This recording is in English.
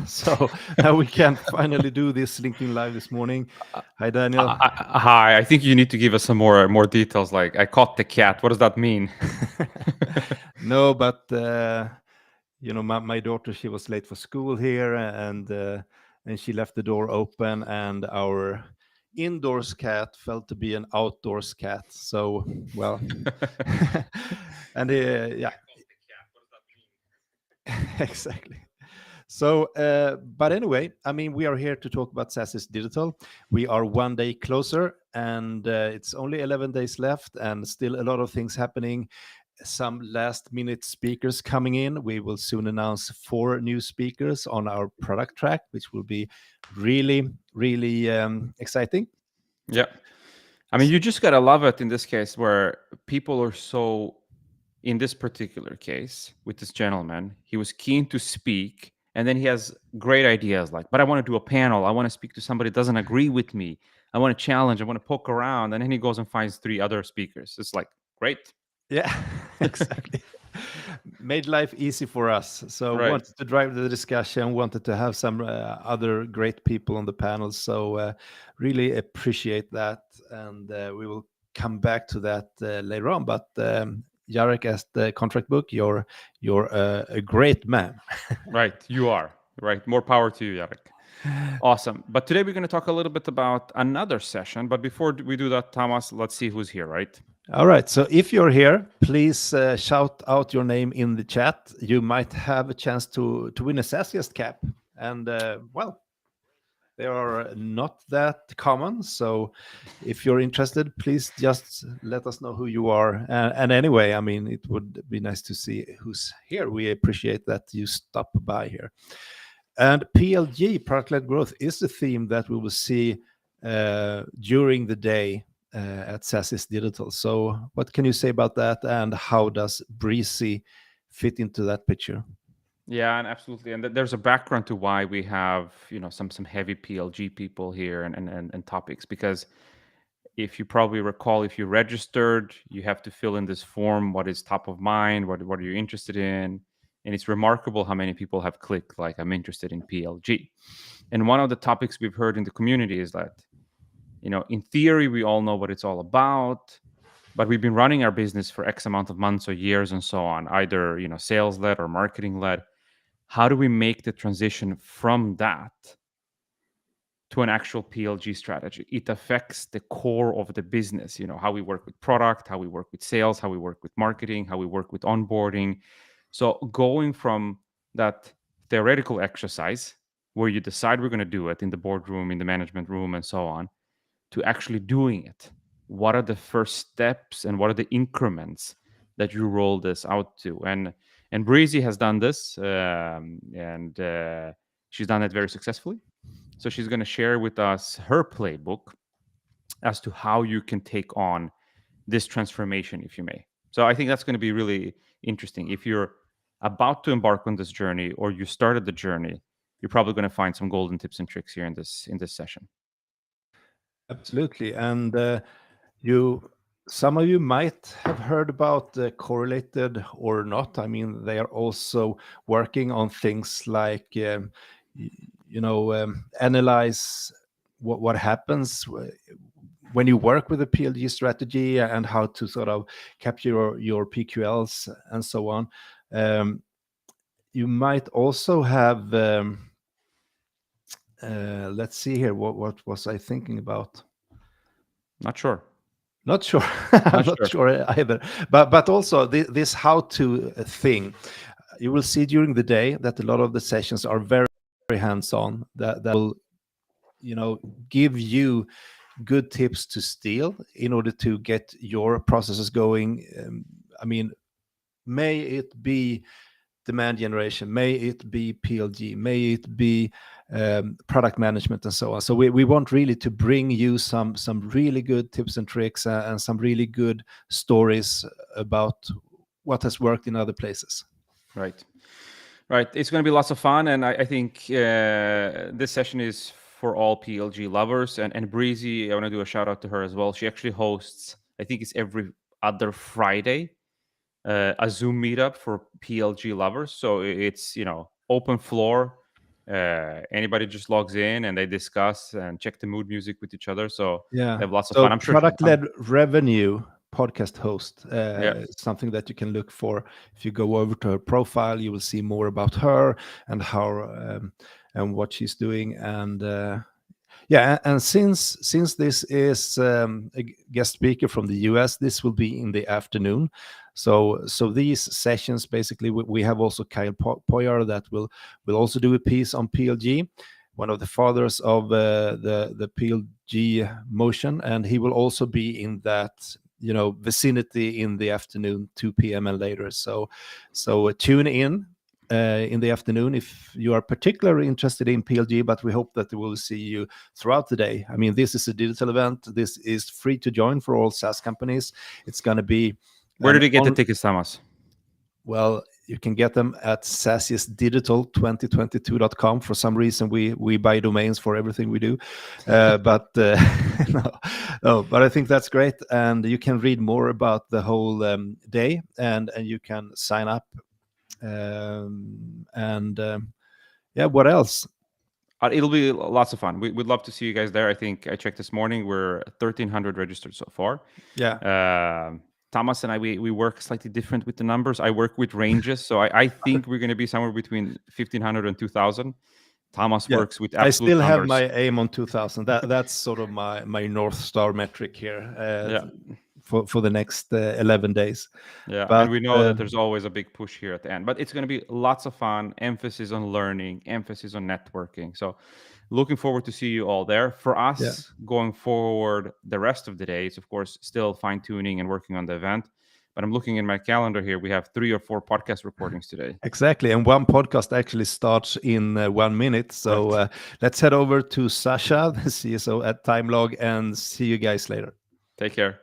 So now we can finally do this LinkedIn Live this morning. Hi, Daniel. Hi, I think you need to give us some more details. Like, I caught the cat. What does that mean? No, but my daughter, she was late for school here, and she left the door open, and our indoors cat felt to be an outdoors cat. So, well, and yeah, exactly. So, but anyway, I mean, we are here to talk about SaaSiest Digital. We are one day closer, and it's only 11 days left, and still a lot of things happening. Some last minute speakers coming in. We will soon announce 4 new speakers on our product track, which will be really, really exciting. Yeah. I mean, you just gotta love it in this case where people are so, in this particular case, with this gentleman, he was keen to speak and then he has great ideas like, but I want to do a panel. I want to speak to somebody that doesn't agree with me. I want to challenge. I want to poke around. And then he goes and finds 3 other speakers. It's like, great. Yeah, exactly. Made life easy for us. So Right. wanted to drive the discussion, wanted to have some other great people on the panel. So really appreciate that, and we will come back to that later on. But Jarek, as the contract book, you're a great man. Right. You are. Right. More power to you, Jarek. Awesome. But today we're going to talk a little bit about another session. But before we do that, Thomas, let's see who's here, right? All right. So if you're here, please shout out your name in the chat. You might have a chance to win a SaaSiest cap. And well, they are not that common. So if you're interested, please just let us know who you are. And anyway, I mean, it would be nice to see who's here. We appreciate that you stop by here. And PLG, product-led growth, is the theme that we will see during the day at SaaSiest Digital. So what can you say about that, and how does Breezy fit into that picture? Yeah, and absolutely. And there's a background to why we have, some heavy PLG people here and topics, because if you probably recall, if you registered, you have to fill in this form, what is top of mind, what are you interested in? And it's remarkable how many people have clicked like, I'm interested in PLG. And one of the topics we've heard in the community is that, in theory, we all know what it's all about, but we've been running our business for X amount of months or years and so on, either, sales led or marketing led. How do we make the transition from that to an actual PLG strategy? It affects the core of the business, how we work with product, how we work with sales, how we work with marketing, how we work with onboarding. So going from that theoretical exercise where you decide we're going to do it in the boardroom, in the management room, and so on, to actually doing it. What are the first steps and what are the increments that you roll this out to? And Breezy has done this, and she's done it very successfully. So she's going to share with us her playbook as to how you can take on this transformation, if you may. So I think that's going to be really interesting. If you're about to embark on this journey or you started the journey, you're probably going to find some golden tips and tricks here in this session. Absolutely. And you, some of you might have heard about correlated or not. I mean, they are also working on things like, analyze what happens when you work with a PLG strategy, and how to sort of capture your PQLs and so on. You might also have, let's see here, what was I thinking about? Not sure. Not sure. I'm Not not sure. sure either. But also this how-to thing, you will see during the day that a lot of the sessions are very, very hands-on. That will, give you good tips to steal in order to get your processes going. I mean, may it be demand generation, may it be PLG, may it be product management, and so on. So we want really to bring you some really good tips and tricks, and some really good stories about what has worked in other places. Right. Right. It's going to be lots of fun. And I think this session is for all PLG lovers. And Breezy, I want to do a shout out to her as well. She actually hosts, I think it's every other Friday, a Zoom meetup for PLG lovers. So it's, open floor. Anybody just logs in and they discuss and check the mood music with each other. So Yeah. they have lots of So fun. I'm sure. product-led revenue podcast host, Yeah. something that you can look for. If you go over to her profile, you will see more about her and how and what she's doing. And yeah, and since this is a guest speaker from the US, this will be in the afternoon. So these sessions basically we have also Kyle Poyar that will also do a piece on PLG, one of the fathers of the PLG motion, and he will also be in that vicinity in the afternoon, 2 p.m. and later. So tune in the afternoon if you are particularly interested in PLG, but we hope that we will see you throughout the day. I mean, this is a digital event. This is free to join for all SaaS companies. It's going to be... Where did you get the tickets, Thomas? Well, you can get them at SaaSiest Digital 2022.com. For some reason, we buy domains for everything we do. But but I think that's great. And you can read more about the whole day, and you can sign up. Yeah, what else? It'll be lots of fun. We'd love to see you guys there. I think I checked this morning. We're 1,300 registered so far. Yeah. Thomas and I, we work slightly different with the numbers. I work with ranges. So I think we're going to be somewhere between 1,500 and 2,000. Thomas works with absolute I still numbers. have my aim on 2,000. That's sort of my North Star metric here for the next 11 days. Yeah, but, and we know that there's always a big push here at the end. But it's going to be lots of fun, emphasis on learning, emphasis on networking. So looking forward to see you all there. For us, going forward, the rest of the day is, of course, still fine-tuning and working on the event. But I'm looking in my calendar here. We have 3 or 4 podcast recordings today. Exactly. And one podcast actually starts in 1 minute. So let's head over to Sasha, the CSO at TimeLog, and see you guys later. Take care.